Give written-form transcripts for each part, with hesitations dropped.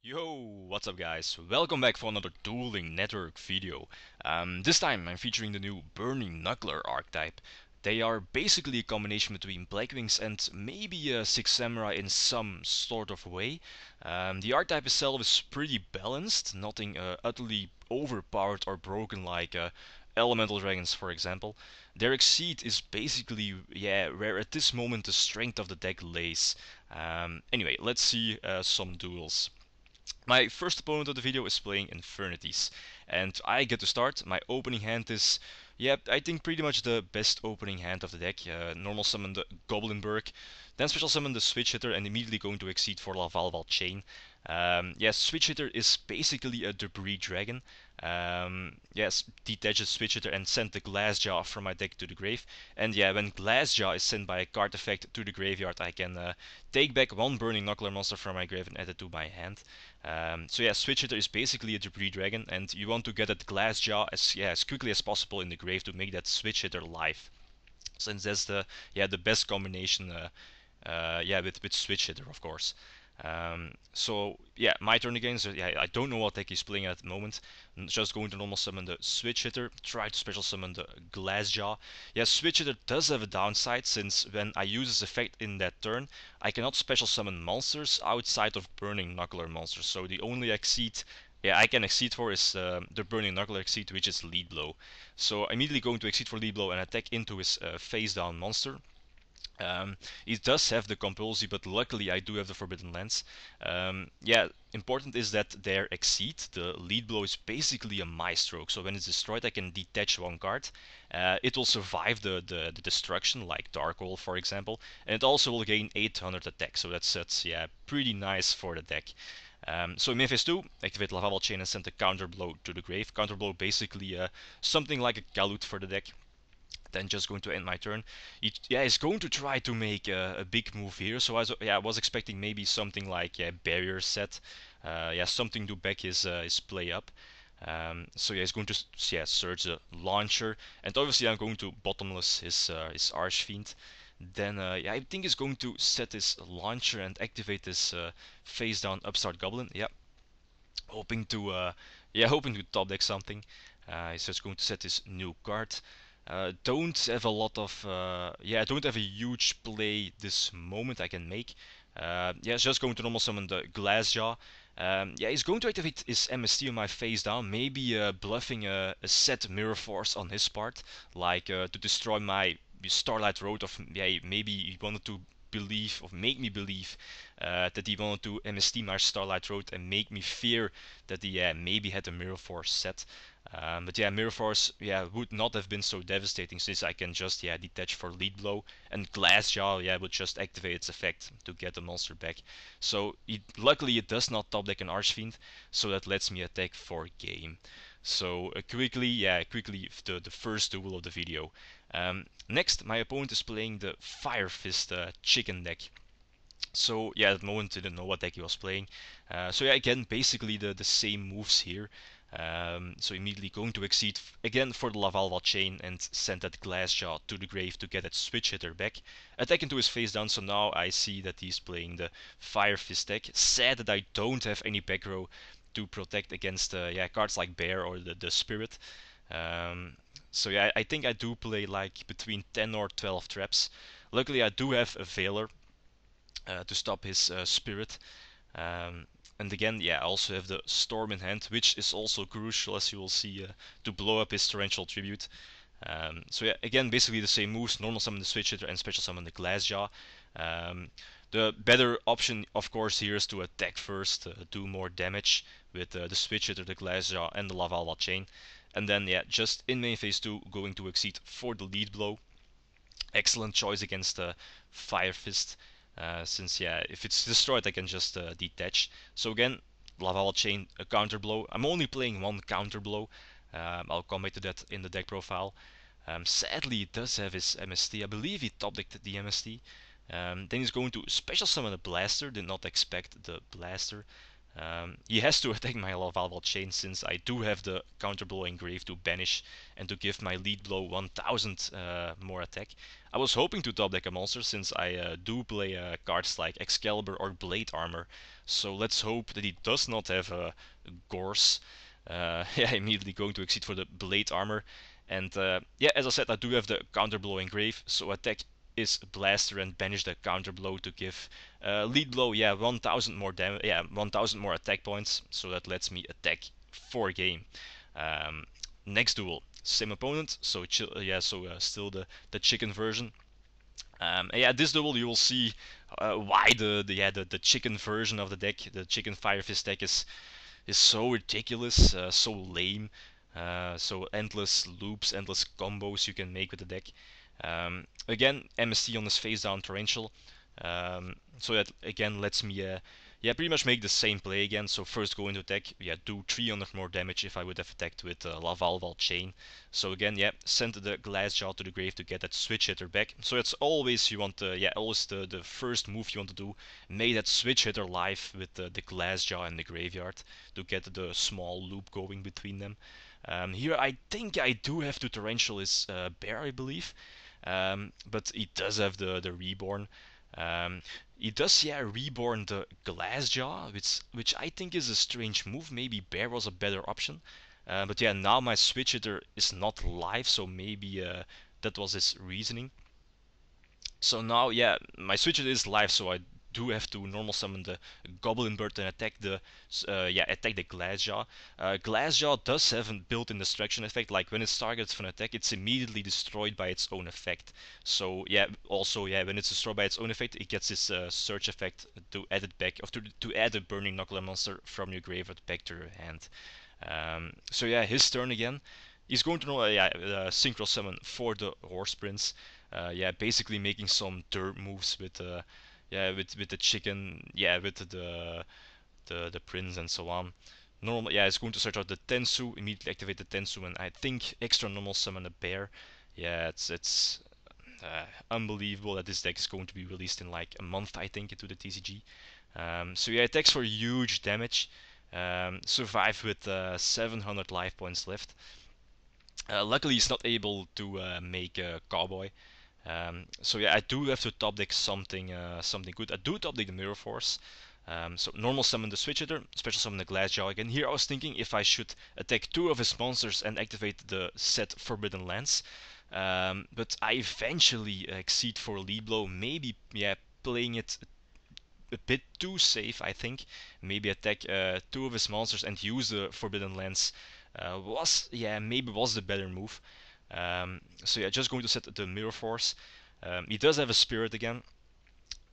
Yo, what's up guys? Welcome back for another Dueling network video. This time I'm featuring the new Burning Knuckler archetype. They are basically a combination between Blackwings and maybe a Six Samurai in some sort of way. The archetype itself is pretty balanced, nothing utterly overpowered or broken like Elemental Dragons for example. Their Exceed is basically, where at this moment the strength of the deck lays. Anyway, let's see some duels. My first opponent of the video is playing Infernities, and I get to start. My opening hand is, I think pretty much the best opening hand of the deck. Normal summon the Goblinberg, then special summon the Switch Hitter, and immediately going to Exceed for Lavalval Chain. Switch Hitter is basically a Debris Dragon. Yes, detach the Switch Hitter and send the Glassjaw from my deck to the grave. And yeah, when Glassjaw is sent by a card effect to the graveyard, I can take back one Burning Knuckler monster from my grave and add it to my hand. Switch Hitter is basically a Debris Dragon, and you want to get that Glassjaw as quickly as possible in the grave to make that Switch Hitter live. Since that's the best combination, with Switch Hitter, of course. My turn again. So yeah, I don't know what deck he's playing at the moment. I'm just going to normal summon the Switch Hitter, try to special summon the Glassjaw. Yeah, Switch Hitter does have a downside, since when I use this effect in that turn, I cannot special summon monsters outside of Burning Knuckler monsters. So the only Exceed I can Exceed for is the Burning Knuckler Exceed, which is Lead Blow. So I'm immediately going to Exceed for Lead Blow and attack into his face down monster. It does have the Compulsi, but luckily I do have the Forbidden Lens. Important is that their Exceed, the Lead Blow, is basically a Maestroke. So when it's destroyed, I can detach one card. It will survive the destruction, like Dark Hole, for example, and it also will gain 800 attack. So that's pretty nice for the deck. In main phase 2, activate Lavalval Chain and send a Counter Blow to the grave. Counter Blow basically something like a Galut for the deck. Then just going to end my turn. He's going to try to make a big move here. So I was expecting maybe something like barrier set. Something to back his play up. He's going to search the launcher, and obviously I'm going to bottomless his Archfiend. Then I think he's going to set his launcher and activate this face down Upstart Goblin. Hoping to top deck something. He's just going to set his new card. Don't have a lot of I don't have a huge play this moment I can make. It's just going to normal summon the Glassjaw. He's going to activate his MST on my face down, maybe bluffing a set Mirror Force on his part, like to destroy my Starlight Road. Maybe he wanted to believe, or make me believe, that he wanted to MST my Starlight Road and make me fear that he maybe had a Mirror Force set. Mirror Force would not have been so devastating, since I can just detach for Lead Blow, and Glassjaw would just activate its effect to get the monster back. So luckily it does not top deck an Archfiend, so that lets me attack for game. So quickly the first duel of the video. Next, my opponent is playing the Fire Fist chicken deck. So at the moment didn't know what deck he was playing. Again, basically the same moves here. Immediately going to Exceed again for the Lavalval Chain and send that Glassjaw to the grave to get that Switch Hitter back. Attack into his face down, so now I see that he's playing the Fire Fist deck. Sad that I don't have any back row to protect against cards like Bear or the Spirit. I think I do play like between 10 or 12 traps. Luckily I do have a Veiler to stop his Spirit. And again, I also have the Storm in hand, which is also crucial, as you will see, to blow up his Torrential Tribute. Again, basically the same moves: normal summon the Switch Hitter and special summon the Glassjaw. The better option, of course, here is to attack first, do more damage with the Switch Hitter, the Glassjaw, and the Lavalval Chain. And then, just in main phase 2, going to Exceed for the Lead Blow. Excellent choice against Fire Fist. Since if it's destroyed I can just detach. So again, Lavalval Chain, a counter blow. I'm only playing one counter blow. I'll come back to that in the deck profile. Sadly it does have his MST. I believe he top decked the MST. Then he's going to special summon a Blaster. Did not expect the Blaster. He has to attack my Lavalval Chain since I do have the counter blow engraved to banish and to give my lead blow 1000 more attack. I was hoping to top deck a monster since I do play cards like Excalibur or Blade Armor, so let's hope that he does not have Gorse. Yeah, immediately going to exceed for the Blade Armor. And yeah, as I said, I do have the counter blow engrave, so attack is Blaster and banish the counter blow to give lead blow, yeah, 1000 more damage, yeah, 1000 more attack points, so that lets me attack 4 game. Um, Next duel, same opponent, so yeah, so still the chicken version. Yeah, this duel you will see why the chicken version of the deck, the chicken Fire Fist deck is so ridiculous, so lame, so endless loops, endless combos you can make with the deck. Again, MST on his face down torrential, so that again lets me yeah, pretty much make the same play again. So first go into attack, yeah, do 300 more damage if I would have attacked with Lavalval Chain. So again, yeah, send the Glassjaw to the grave to get that switch hitter back. So it's always you want yeah, always the first move you want to do. Make that switch hitter live with the Glassjaw in the graveyard to get the small loop going between them. Here I think I do have to torrential his bear, I believe. But he does have the reborn. Um, he does, yeah, reborn the Glassjaw, which I think is a strange move. Maybe Bear was a better option. But yeah, now my switch hitter is not live, so maybe that was his reasoning. So now, yeah, my switch hitter is live, so I do have to normal summon the Goblin Bird and attack the yeah, attack the Glassjaw. Glassjaw does have a built-in destruction effect, like when it's targeted for an attack, it's immediately destroyed by its own effect. So yeah, also yeah, when it's destroyed by its own effect, it gets this search effect to add it back, or to add a Burning Knuckler monster from your graveyard back to your hand. So yeah, his turn again. He's going to yeah, synchro summon for the Horse Prince. Yeah, basically making some dirt moves with yeah, with the chicken, yeah, with the prince and so on. Normal, yeah, it's going to search out the Tensu, immediately activate the Tensu, and I think extra normal summon a bear. Yeah, it's unbelievable that this deck is going to be released in like a month, I think, into the TCG. So yeah, attacks for huge damage. Survive with 700 life points left. Luckily, he's not able to make a cowboy. So yeah, I do have to top deck something good. I do top deck the Mirror Force. So normal summon the Switch Hitter, special summon the Glassjaw again. Here I was thinking if I should attack 2 of his monsters and activate the set Forbidden Lance. But I eventually exceed for lead blow. Maybe, yeah, playing it a bit too safe, I think. Maybe attack 2 of his monsters and use the Forbidden Lance was, yeah, maybe was the better move. So yeah, just going to set the Mirror Force. He does have a Spirit again.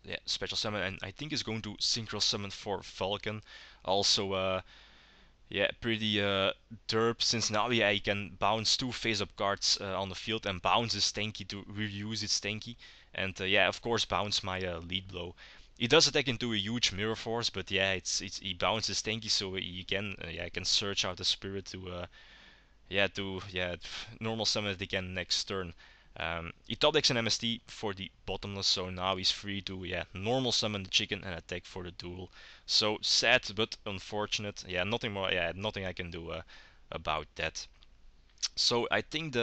Yeah, special summon, and I think he's going to synchro summon for Falcon. Also, yeah, pretty derp, since now, yeah, he can bounce 2 face-up cards on the field, and bounce his Stanky to reuse its Stanky. And yeah, of course, bounce my lead blow. He does attack into a huge Mirror Force, but yeah, he bounces Stanky, so he can yeah, can search out the Spirit to yeah, normal summon it again next turn. He top decks an MST for the bottomless, so now he's free to, yeah, normal summon the chicken and attack for the duel. So sad but unfortunate. Yeah, nothing more. Yeah, nothing I can do about that. So I think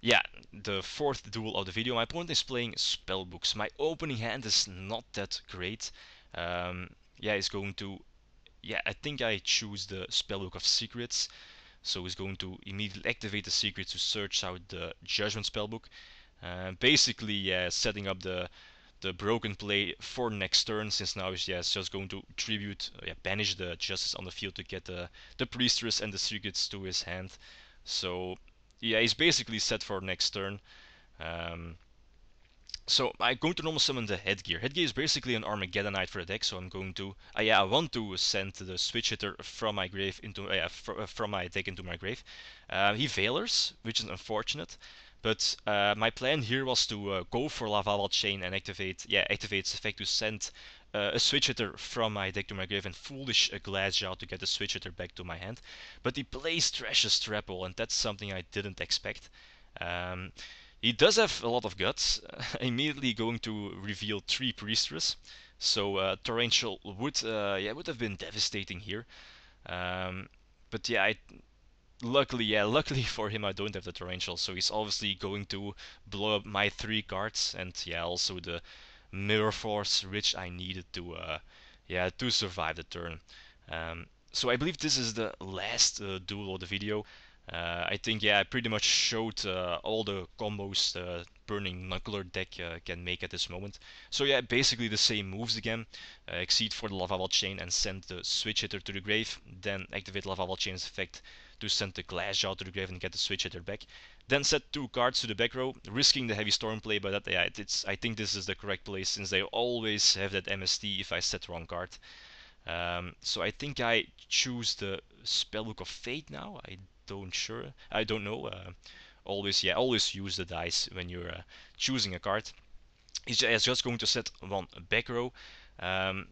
yeah, the fourth duel of the video. My opponent is playing Spellbooks. My opening hand is not that great. Yeah, he's going to. Yeah, I think I choose the Spellbook of Secrets. So he's going to immediately activate the secret to search out the Judgment Spellbook. Basically, yeah, setting up the broken play for next turn, since now he's, yeah, just going to tribute, yeah, banish the Justice on the field to get the Priestess and the secrets to his hand. So yeah, he's basically set for next turn. Um, so I'm going to normal summon the Headgear. Headgear is basically an Armageddonite for the deck, so I'm going to, yeah, I want to send the Switch Hitter from my grave into, from my deck into my grave. He Veilers, which is unfortunate, but my plan here was to go for Lavalval Chain and activate its effect to send a Switch Hitter from my deck to my grave and Foolish Glassjaw to get the Switch Hitter back to my hand. But he plays Trash's Trapple, and that's something I didn't expect. Um, He does have a lot of guts. Immediately going to reveal 3 Priestess. So Torrential would yeah would have been devastating here. Um, but yeah, luckily for him, I don't have the Torrential, so he's obviously going to blow up my 3 cards, and yeah, also the Mirror Force, which I needed to yeah to survive the turn. So I believe this is the last duel of the video. I think yeah I pretty much showed all the combos the Burning Knuckler deck can make at this moment. So yeah, basically the same moves again. Exceed for the Lava Wall Chain and send the Switch Hitter to the grave. Then activate Lava Wall Chain's effect to send the Glassjaw to the grave and get the Switch Hitter back. Then set 2 cards to the back row, risking the heavy storm play, but that, yeah, I think this is the correct play since they always have that MST if I set wrong card. So I think I choose the Spellbook of Fate now. I don't know. Always use the dice when you're choosing a card. He's just going to set 1 back row. Um,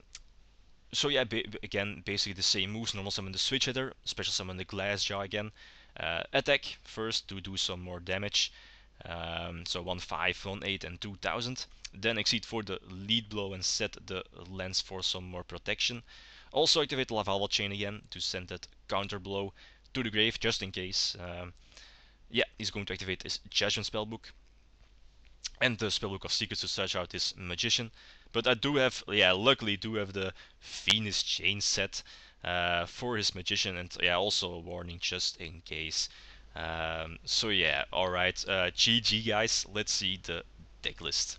so yeah, again, basically the same moves. Normal summon the Switch Hitter, special summon the Glassjaw again. Attack first to do some more damage. So 1-5, 1-8, and 2000. Then exceed for the lead blow and set the lens for some more protection. Also activate the Lava Chain again to send that counter blow to the grave just in case. Yeah, he's going to activate his Judgment Spellbook and the Spellbook of Secrets to search out his Magician. But I do have, yeah, luckily do have the Venus Chain set for his Magician, and yeah, also a warning just in case. So yeah, alright, GG guys, let's see the deck list.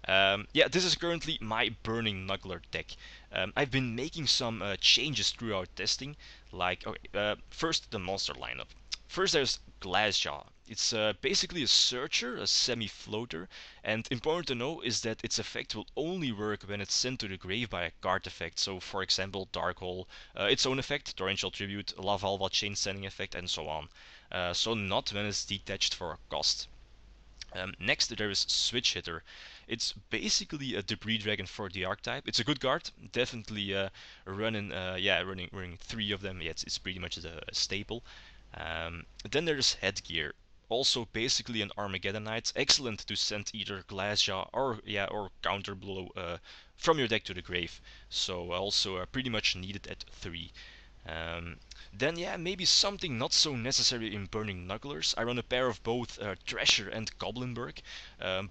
Yeah, this is currently my Burning Knuckler deck. I've been making some changes throughout testing, like okay, first the monster lineup. First there's Glassjaw. It's basically a searcher, a semi-floater, and important to know is that its effect will only work when it's sent to the grave by a card effect. So for example, Dark Hole, its own effect, Torrential Tribute, Lavalva Chain Sending effect, and so on. So not when it's detached for a cost. Next there is Switch Hitter. It's basically a Debris Dragon for the archetype. It's a good card, definitely running 3 of them. Yeah, it's pretty much a staple. Then there's Headgear, also basically an Armageddon Knight, excellent to send either Glassjaw or Counter Blow from your deck to the grave. So also pretty much needed at 3. Um, then yeah, maybe something not so necessary in Burning Knucklers. I run a pair of both Thrasher and Goblinberg.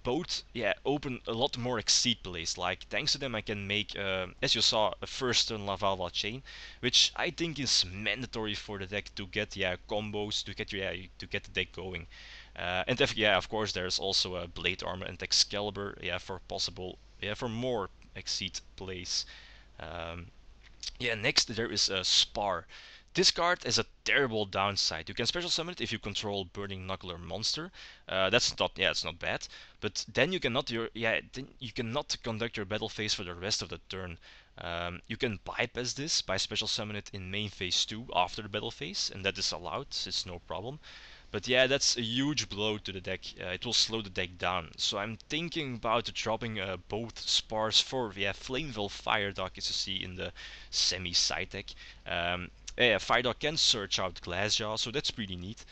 Both yeah open a lot more exceed plays. Like thanks to them I can make, as you saw, a first turn Lavalva Chain, which I think is mandatory for the deck to get yeah combos to get the deck going. And yeah, of course there's also a Blade Armor and Excalibur yeah for more exceed plays. Um, yeah, next there is a Spar. This card has a terrible downside. You can special summon it if you control Burning Knuckler monster. It's not bad. But then you cannot conduct your battle phase for the rest of the turn. You can bypass this by special summon it in main phase 2 after the battle phase, and that is allowed. It's no problem. But yeah, that's a huge blow to the deck. It will slow the deck down. So I'm thinking about dropping both spars for Flameville Fire Dog, as you see in the semi side deck. Yeah, Fire Dog can search out Glassjaw, so that's pretty neat.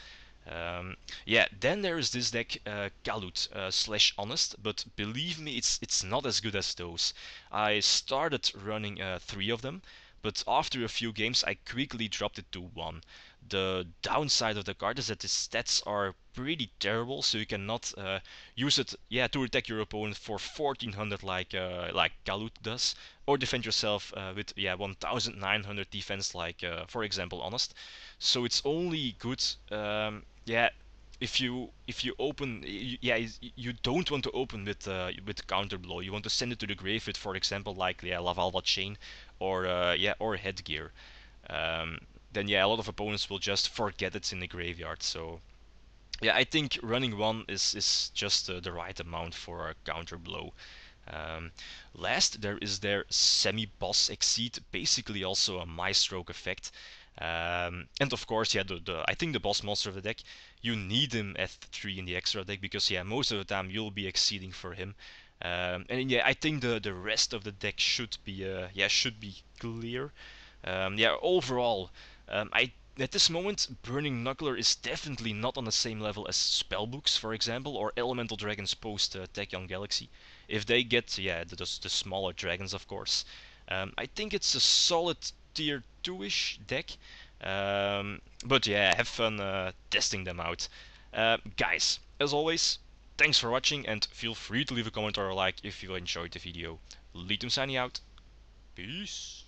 Yeah, then there is this deck, Galut slash Honest, but believe me, it's not as good as those. I started running 3 of them, but after a few games I quickly dropped it to 1. The downside of the card is that the stats are pretty terrible, so you cannot use it to attack your opponent for 1400 like Galut does, or defend yourself with 1900 defense like for example Honest. So it's only good if you open you don't want to open with counter blow. You want to send it to the grave with, for example, like Lavalva Chain or Headgear. Um, then a lot of opponents will just forget it's in the graveyard. So yeah, I think running 1 is just the right amount for a counter blow. Um, Last, there is their semi-boss exceed, basically also a my stroke effect. And of course, I think the boss monster of the deck, you need him at 3 in the extra deck because most of the time you'll be exceeding for him. And I think the rest of the deck should be clear. Overall, I at this moment, Burning Knuckler is definitely not on the same level as Spellbooks, for example, or Elemental Dragons post Tachyon Galaxy. If they get, yeah, the smaller dragons, of course. I think it's a solid tier 2-ish deck. But yeah, have fun testing them out. Guys, as always, thanks for watching and feel free to leave a comment or a like if you enjoyed the video. Litum signing out. Peace.